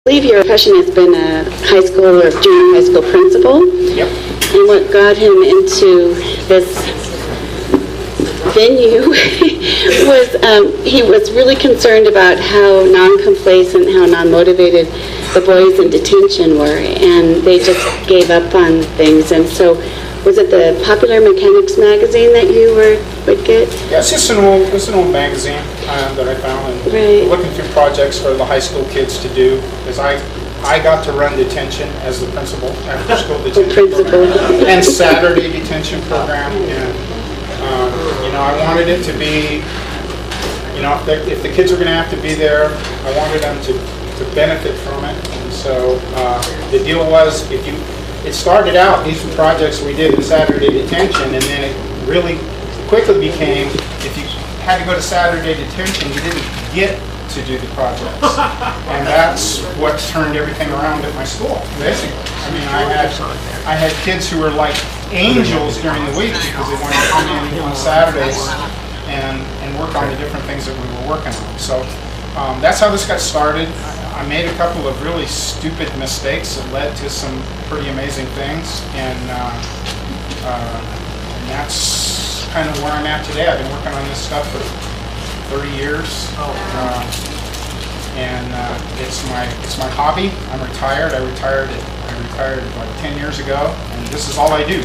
I believe your profession has been a high school or junior high school principal. Yep. And what got him into this venue was he was really concerned about how non-complacent, how non-motivated the boys in detention were, and they just gave up on things. And so, was it the Popular Mechanics magazine that you would get? Yeah, it's an old magazine that I found, and Right. looking through projects for the high school kids to do, because I got to run detention as the principal, after school detention program, and Saturday detention program, and I wanted it to be, if the kids were going to have to be there, I wanted them to benefit from it. And so the deal was, it started out, these were projects we did in Saturday detention, and then it really quickly became, if you had to go to Saturday detention, you didn't get to do the projects. And that's what turned everything around at my school, basically. I mean, I had kids who were like angels during the week because they wanted to come in on Saturdays and work on the different things that we were working on. So that's how this got started. I made a couple of really stupid mistakes that led to some pretty amazing things, and that's kind of where I'm at today. I've been working on this stuff for 30 years, and it's my hobby. I'm retired. I retired about 10 years ago, and this is all I do.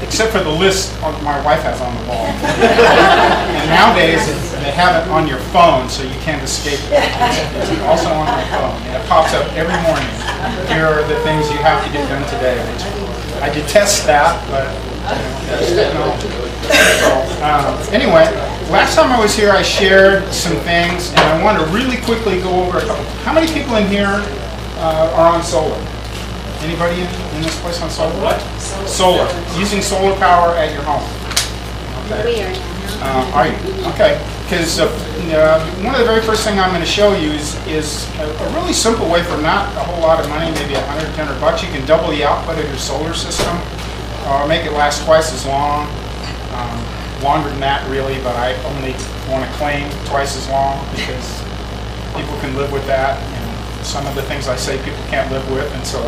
Except for the list my wife has on the wall. And nowadays, they have it on your phone, so you can't escape it. It's also on my phone, and it pops up every morning. Here are the things you have to get done today. I detest that, but that's technology. So, anyway, last time I was here, I shared some things, and I want to really quickly go over a couple. How many people in here are on solar? Anybody in this place on solar? What? Solar. Using solar power at your home. Okay. We are. Are you? Okay. Because one of the very first things I'm going to show you is a really simple way for not a whole lot of money, maybe $100, $200. You can double the output of your solar system, or make it last twice as long. Longer than that, really, but I only want to claim twice as long because people can live with that. Some of the things I say people can't live with, and so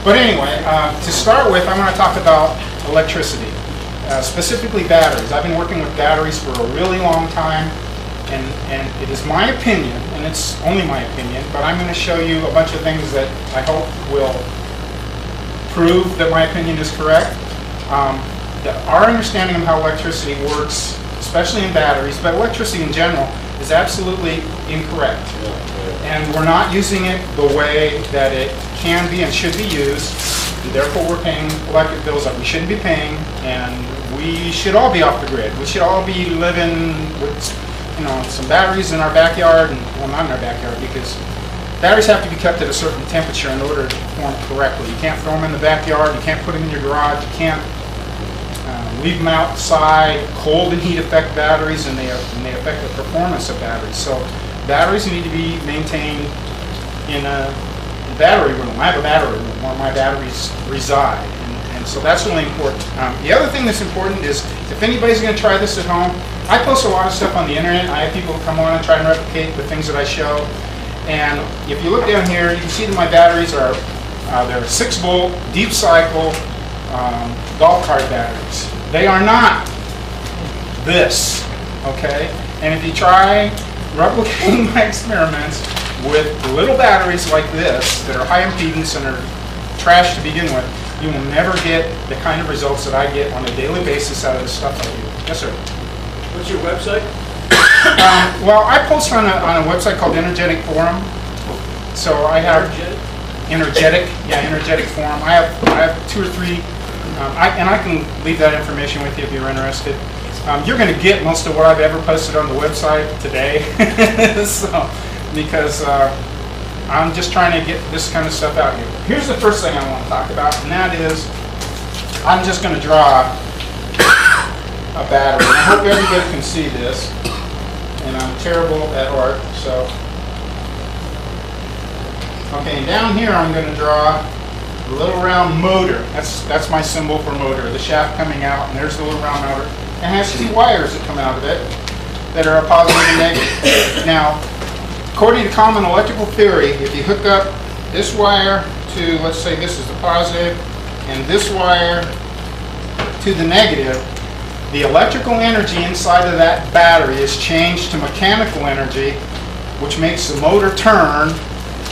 but anyway, to start with, I want to talk about electricity, specifically batteries. I've been working with batteries for a really long time, and it is my opinion, and it's only my opinion, but I'm going to show you a bunch of things that I hope will prove that my opinion is correct. Our understanding of how electricity works, especially in batteries, but electricity in general, is absolutely incorrect. And we're not using it the way that it can be and should be used. And therefore, we're paying electric bills that we shouldn't be paying, and we should all be off the grid. We should all be living with, some batteries in our backyard, and well, not in our backyard, because batteries have to be kept at a certain temperature in order to perform correctly. You can't throw them in the backyard. You can't put them in your garage. You can't leave them outside. Cold and heat affect batteries, and they affect the performance of batteries. So batteries need to be maintained in a battery room. I have a battery room where my batteries reside, and so that's really important. The other thing that's important is, if anybody's going to try this at home, I post a lot of stuff on the internet. I have people come on and try and replicate the things that I show. And if you look down here, you can see that my batteries are they're 6-volt, deep cycle golf cart batteries. They are not this, okay? And if you try replicating my experiments with little batteries like this that are high impedance and are trash to begin with, you will never get the kind of results that I get on a daily basis out of the stuff I do. Yes, sir. What's your website? Well, I post on a website called Energetic Forum. So I have Energetic Forum. I have 2 or 3, and I can leave that information with you if you're interested. You're going to get most of what I've ever posted on the website today, because I'm just trying to get this kind of stuff out here. Here's the first thing I want to talk about, and that is, I'm just going to draw a battery. And I hope everybody can see this, and I'm terrible at art, so. Okay, and down here I'm going to draw a little round motor. That's my symbol for motor, the shaft coming out, and there's the little round motor. It has 2 wires that come out of it that are a positive and negative. Now, according to common electrical theory, if you hook up this wire to, let's say this is the positive, and this wire to the negative, the electrical energy inside of that battery is changed to mechanical energy, which makes the motor turn,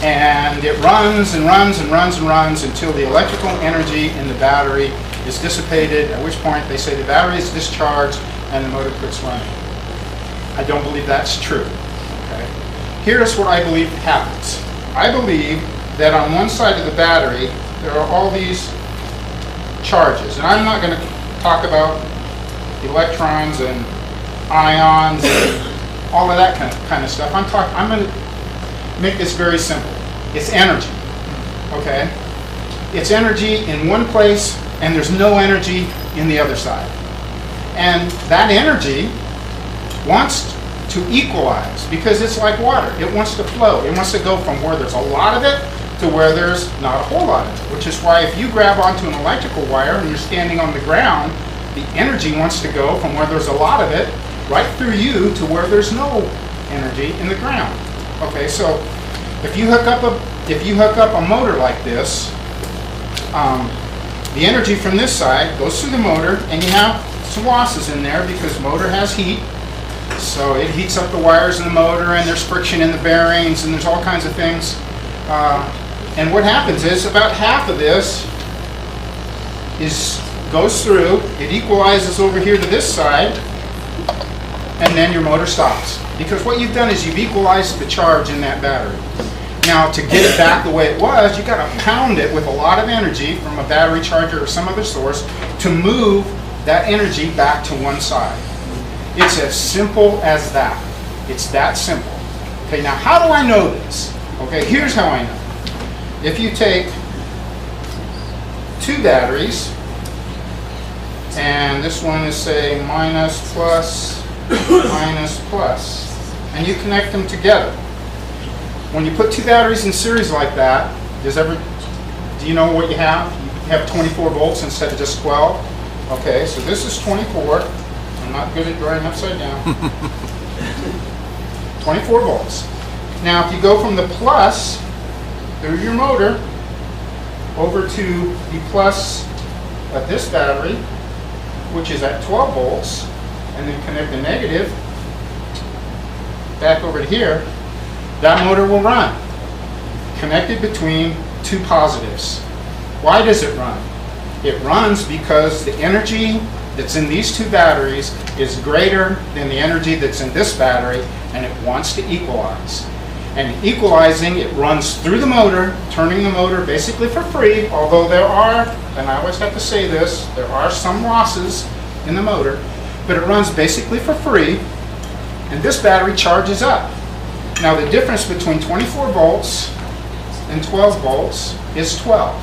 and it runs and runs and runs and runs until the electrical energy in the battery is dissipated, at which point they say the battery is discharged and the motor quits running. I don't believe that's true. Okay? Here's what I believe happens. I believe that on one side of the battery there are all these charges, and I'm not going to talk about electrons and ions and all of that kind of stuff. I'm going to make this very simple. It's energy. Okay? It's energy in one place, and there's no energy in the other side. And that energy wants to equalize, because it's like water. It wants to flow. It wants to go from where there's a lot of it to where there's not a whole lot of it, which is why if you grab onto an electrical wire and you're standing on the ground, the energy wants to go from where there's a lot of it right through you to where there's no energy in the ground. Okay, so if you hook up a motor like this, the energy from this side goes through the motor, and you have some losses in there because the motor has heat. So it heats up the wires in the motor, and there's friction in the bearings, and there's all kinds of things. And what happens is about half of this goes through, it equalizes over here to this side, and then your motor stops. Because what you've done is you've equalized the charge in that battery. Now, to get it back the way it was, you've got to pound it with a lot of energy from a battery charger or some other source to move that energy back to one side. It's as simple as that. It's that simple. Okay, now how do I know this? Okay, here's how I know. If you take two batteries, and this one is, say, minus, plus, and you connect them together. When you put two batteries in series like that, do you know what you have? You have 24 volts instead of just 12. Okay, so this is 24. I'm not good at drawing upside down. 24 volts. Now, if you go from the plus through your motor over to the plus of this battery, which is at 12 volts, and then connect the negative back over to here, that motor will run, connected between two positives. Why does it run? It runs because the energy that's in these two batteries is greater than the energy that's in this battery, and it wants to equalize. And equalizing, it runs through the motor, turning the motor basically for free, although there are, and I always have to say this, there are some losses in the motor, but it runs basically for free, and this battery charges up. Now, the difference between 24 volts and 12 volts is 12.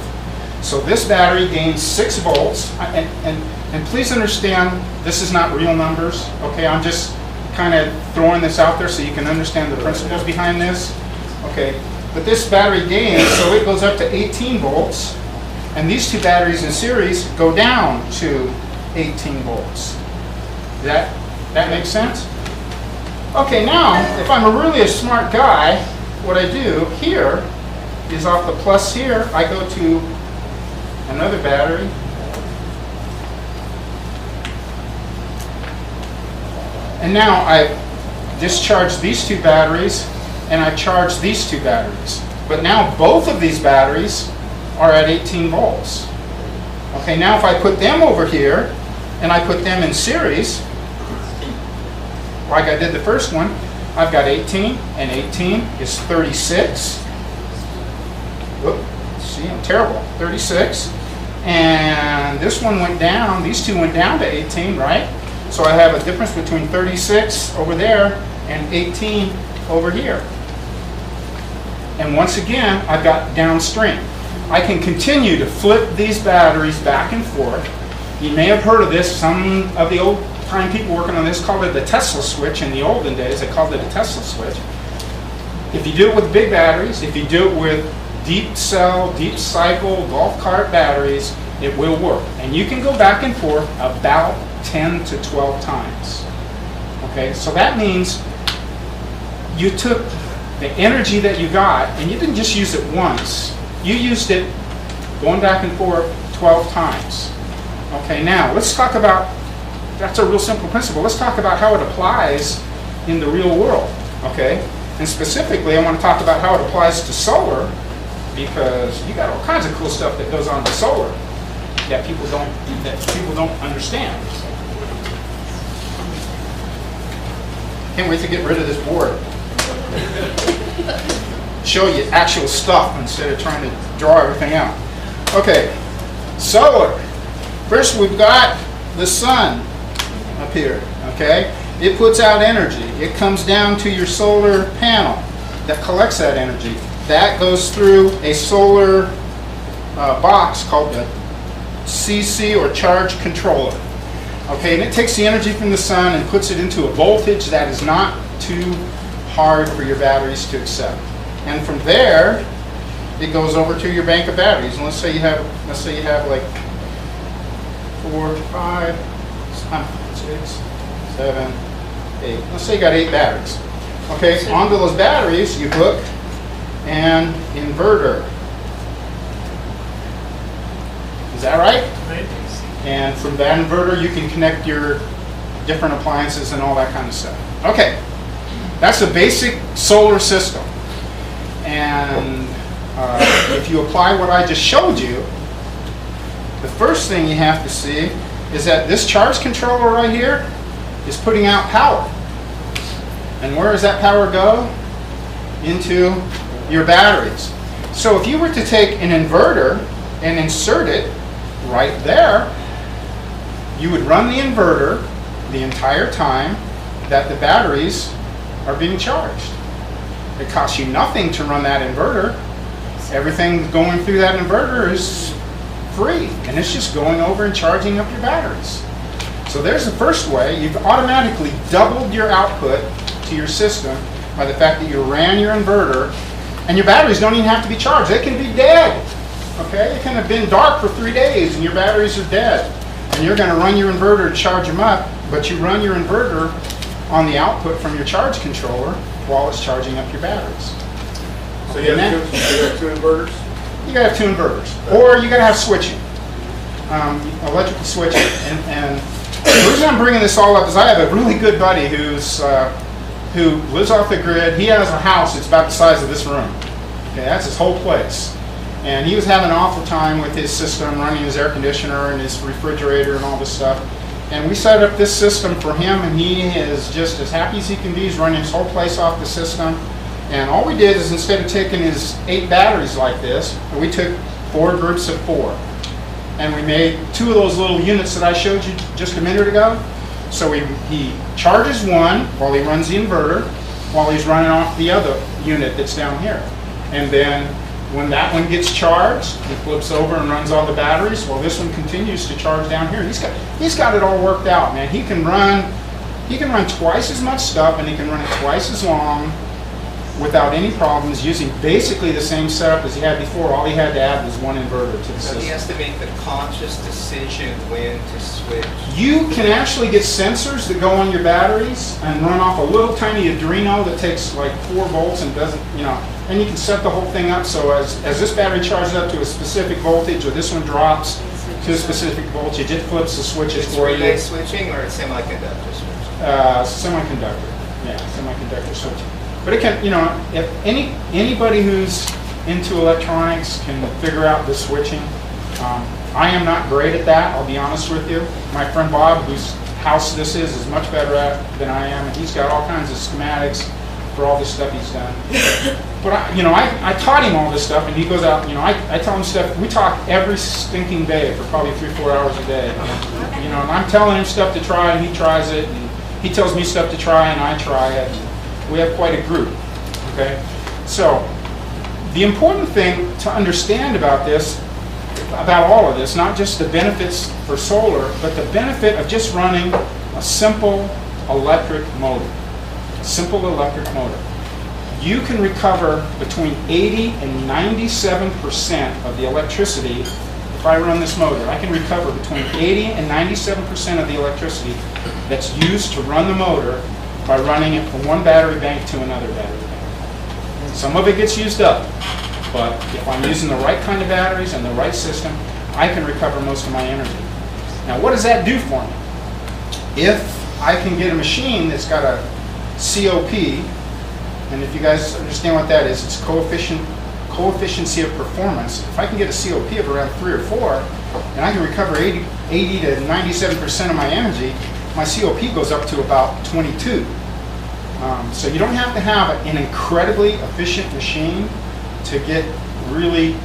So this battery gains 6 volts, and please understand, this is not real numbers, okay? I'm just kind of throwing this out there so you can understand the principles behind this, okay? But this battery gains, so it goes up to 18 volts, and these two batteries in series go down to 18 volts. That makes sense? Okay, now, if I'm really a smart guy, what I do here is off the plus here, I go to another battery, and now I've discharged these two batteries, and I've charged these two batteries. But now both of these batteries are at 18 volts. Okay, now if I put them over here, and I put them in series, like I did the first one, I've got 18, and 18 is 36. Whoop, see, I'm terrible. 36. And this one went down, these two went down to 18, right? So I have a difference between 36 over there and 18 over here. And once again, I've got downstream. I can continue to flip these batteries back and forth. You may have heard of this. Some of the old-time people working on this called it the Tesla switch. In the olden days, they called it a Tesla switch. If you do it with big batteries, if you do it with deep cell, deep cycle, golf cart batteries, it will work. And you can go back and forth about 10 to 12 times. Okay, so that means you took the energy that you got, and you didn't just use it once, you used it going back and forth 12 times. Okay, now let's talk about, that's a real simple principle. Let's talk about how it applies in the real world, okay? And specifically, I want to talk about how it applies to solar, because you got all kinds of cool stuff that goes on with solar that people don't understand. Can't wait to get rid of this board. Show you actual stuff instead of trying to draw everything out. Okay, solar. First, we've got the sun up here, okay? It puts out energy. It comes down to your solar panel that collects that energy. That goes through a solar box called the CC, or charge controller. Okay, and it takes the energy from the sun and puts it into a voltage that is not too hard for your batteries to accept. And from there, it goes over to your bank of batteries. And let's say you have like 4, 5, 6, 7, 8. Let's say you got 8 batteries. Okay, onto those batteries you hook an inverter. Is that right? And from that inverter you can connect your different appliances and all that kind of stuff. Okay, that's a basic solar system. And if you apply what I just showed you, the first thing you have to see is that this charge controller right here is putting out power. And where does that power go? Into your batteries. So if you were to take an inverter and insert it right there, you would run the inverter the entire time that the batteries are being charged. It costs you nothing to run that inverter. Everything going through that inverter is free, and it's just going over and charging up your batteries. So there's the first way. You've automatically doubled your output to your system by the fact that you ran your inverter, and your batteries don't even have to be charged. They can be dead. Okay, it can have been dark for 3 days and your batteries are dead. And you're going to run your inverter to charge them up, but you run your inverter on the output from your charge controller while it's charging up your batteries. So you have 2 inverters? You got to have 2 inverters. Or you got to have switching, electrical switching. And the reason I'm bringing this all up is I have a really good buddy who lives off the grid. He has a house that's about the size of this room. Okay, that's his whole place. And he was having an awful time with his system, running his air conditioner and his refrigerator and all this stuff. And we set up this system for him, and he is just as happy as he can be. He's running his whole place off the system. And all we did is, instead of taking his 8 batteries like this, we took 4 groups of 4. And we made 2 of those little units that I showed you just a minute ago. So he charges one while he runs the inverter, while he's running off the other unit that's down here. And then when that one gets charged, he flips over and runs all the batteries while this one continues to charge down here. He's got it all worked out, man. He can run twice as much stuff, and he can run it twice as long without any problems, using basically the same setup as he had before. All he had to add was one inverter to the system. So he has to make the conscious decision when to switch. You can actually get sensors that go on your batteries and run off a little tiny Arduino that takes like 4 volts and doesn't, and you can set the whole thing up so as this battery charges up to a specific voltage, or this one drops to a specific voltage, it flips the switches for you. Relay switching or semiconductor switching? Semiconductor. Yeah, semiconductor switching. But it can, if anybody who's into electronics can figure out the switching. I am not great at that, I'll be honest with you. My friend Bob, whose house this is much better at than I am, and he's got all kinds of schematics for all this stuff he's done. But I taught him all this stuff, and he goes out, I tell him stuff. We talk every stinking day for probably 3-4 hours a day. And I'm telling him stuff to try, and he tries it, and he tells me stuff to try, and I try it. And we have quite a group. Okay, so the important thing to understand about all of this, not just the benefits for solar, but the benefit of just running a simple electric motor. Simple electric motor. You can recover between 80 and 97% of the electricity. If I run this motor, I can recover between 80 and 97% of the electricity that's used to run the motor by running it from one battery bank to another battery bank. Some of it gets used up, but if I'm using the right kind of batteries and the right system, I can recover most of my energy. Now, what does that do for me? If I can get a machine that's got a COP, and if you guys understand what that is, it's coefficiency of performance. If I can get a COP of around 3 or 4, and I can recover 80 to 97% of my energy, my COP goes up to about 22. So you don't have to have an incredibly efficient machine to get really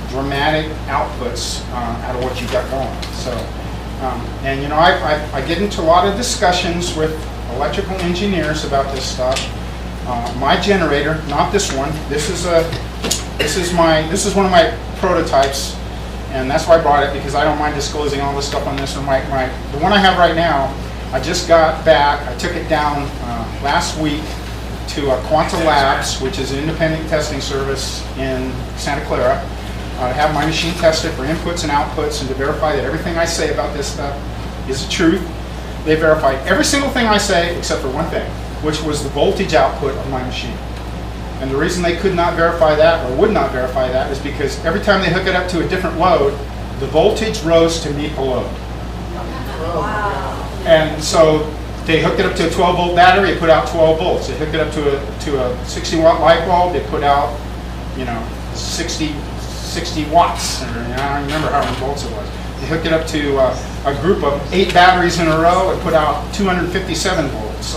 dramatic outputs out of what you've got going. So, and you know, I get into a lot of discussions with electrical engineers about this stuff. My generator, not this one. This is one of my prototypes, and that's why I brought it, because I don't mind disclosing all this stuff on this one. The one I have right now, I just got back. I took it down last week to Quanta Labs, which is an independent testing service in Santa Clara. I have my machine tested for inputs and outputs, and to verify that everything I say about this stuff is the truth. They verified every single thing I say except for one thing, which was the voltage output of my machine. And the reason they could not verify that, or would not verify that, is because every time they hook it up to a different load, the voltage rose to meet the load. Wow. And so they hooked it up to a 12-volt battery, it put out 12 volts. They hooked it up to a 60-watt light bulb, it put out, you know, 60 watts. Or, I don't remember how many volts it was. They hooked it up to a group of 8 batteries in a row, it put out 257 volts.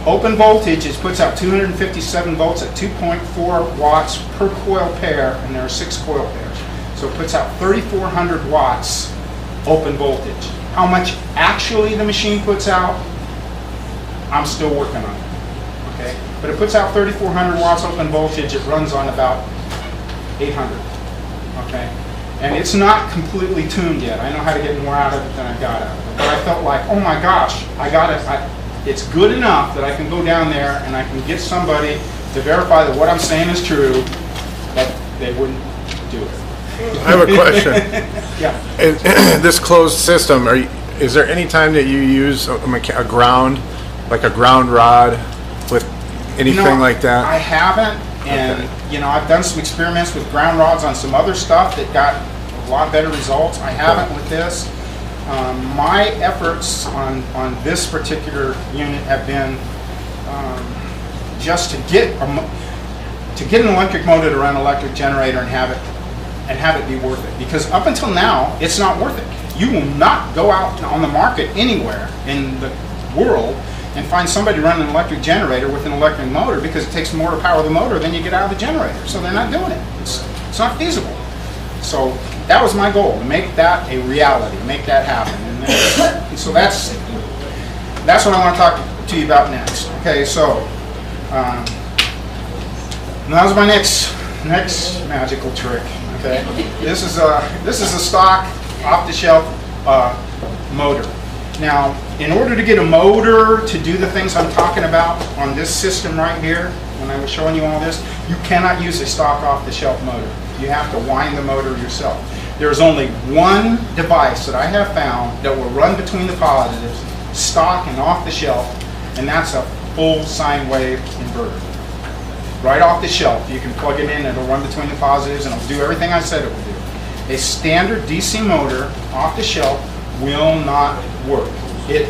Open voltage, it puts out 257 volts at 2.4 watts per coil pair, and there are 6 coil pairs. So it puts out 3,400 watts open voltage. How much actually the machine puts out, I'm still working on it. Okay? But it puts out 3,400 watts open voltage, it runs on about 800. Okay? And it's not completely tuned yet. I know how to get more out of it than I got out of it. But I felt like, oh my gosh, I got it. It's good enough that I can go down there and I can get somebody to verify that what I'm saying is true, but they wouldn't do it. I have a question. Yeah. This closed system, is there any time that you use a ground, like a ground rod with anything like that? I haven't, and you know, I've done some experiments with ground rods on some other stuff that got a lot better results. I haven't with this. My efforts on this particular unit have been just to get an electric motor to run an electric generator and have it be worth it. Because up until now, it's not worth it. You will not go out on the market anywhere in the world and find somebody running an electric generator with an electric motor, because it takes more to power the motor than you get out of the generator. So they're not doing it. It's not feasible. So that was my goal, to make that a reality, make that happen. And so that's what I want to talk to you about next. Okay, so that was my next magical trick. Okay, this is a stock off-the-shelf motor. Now, in order to get a motor to do the things I'm talking about on this system right here, when I was showing you all this, you cannot use a stock off-the-shelf motor. You have to wind the motor yourself. There's only one device that I have found that will run between the positives, stock and off the shelf, and that's a full sine wave inverter. Right off the shelf, you can plug it in, it'll run between the positives, and it'll do everything I said it would do. A standard DC motor off the shelf will not work. It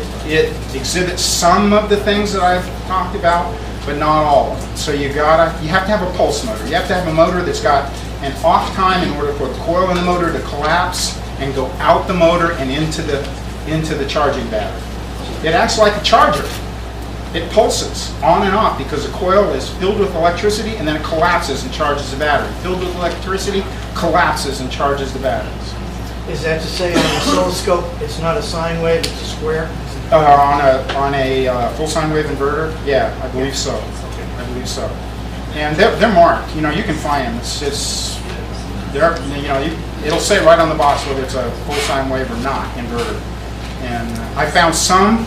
exhibits some of the things that I've talked about, but not all of them. So you have to have a pulse motor. You have to have a motor that's got an off time in order for the coil in the motor to collapse and go out the motor and into the charging battery. It acts like a charger. It pulses on and off because the coil is filled with electricity, and then it collapses and charges the battery. Filled with electricity, collapses and charges the batteries. Is that to say on the oscilloscope, it's not a sine wave, it's a square? On a full sine wave inverter, yeah, I believe so. I believe so. And they're marked. You know, you can find them. It'll say right on the box whether it's a full sine wave or not inverter. And I found some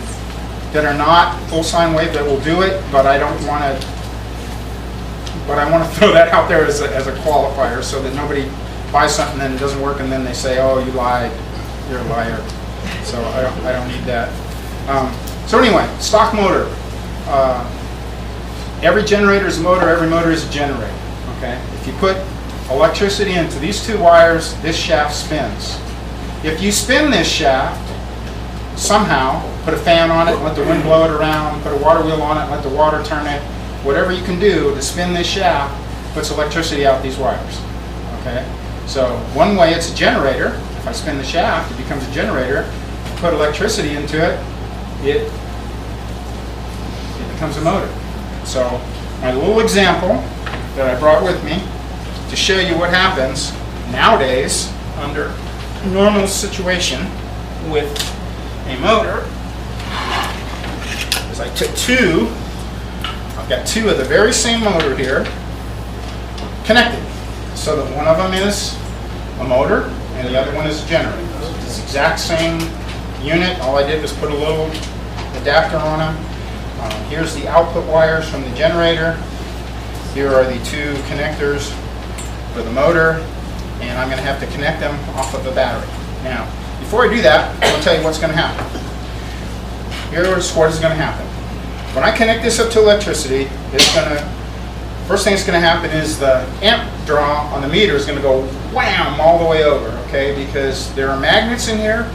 that are not full sine wave that will do it, but I don't want to. But I want to throw that out there as a qualifier, so that nobody buys something and it doesn't work, and then they say, "Oh, you lied. You're a liar." So I don't need that. So anyway, stock motor. Every generator is a motor. Every motor is a generator. Okay? If you put electricity into these two wires, this shaft spins. If you spin this shaft, somehow, put a fan on it, let the wind blow it around, put a water wheel on it, let the water turn it, whatever you can do to spin this shaft puts electricity out these wires. Okay? So one way it's a generator. If I spin the shaft, it becomes a generator. Put electricity into it, it becomes a motor. So my little example that I brought with me to show you what happens nowadays under a normal situation with a motor is I took two, I've got two of the very same motor here connected, so that one of them is a motor and the other one is a generator. It's the exact same unit. All I did was put a little adapter on them. Here's the output wires from the generator. Here are the two connectors for the motor, and I'm going to have to connect them off of the battery. Now, before I do that, I'll tell you what's going to happen. Here's what is going to happen. When I connect this up to electricity, it's going to, first thing that's going to happen is the amp draw on the meter is going to go wham all the way over, okay? Because there are magnets in here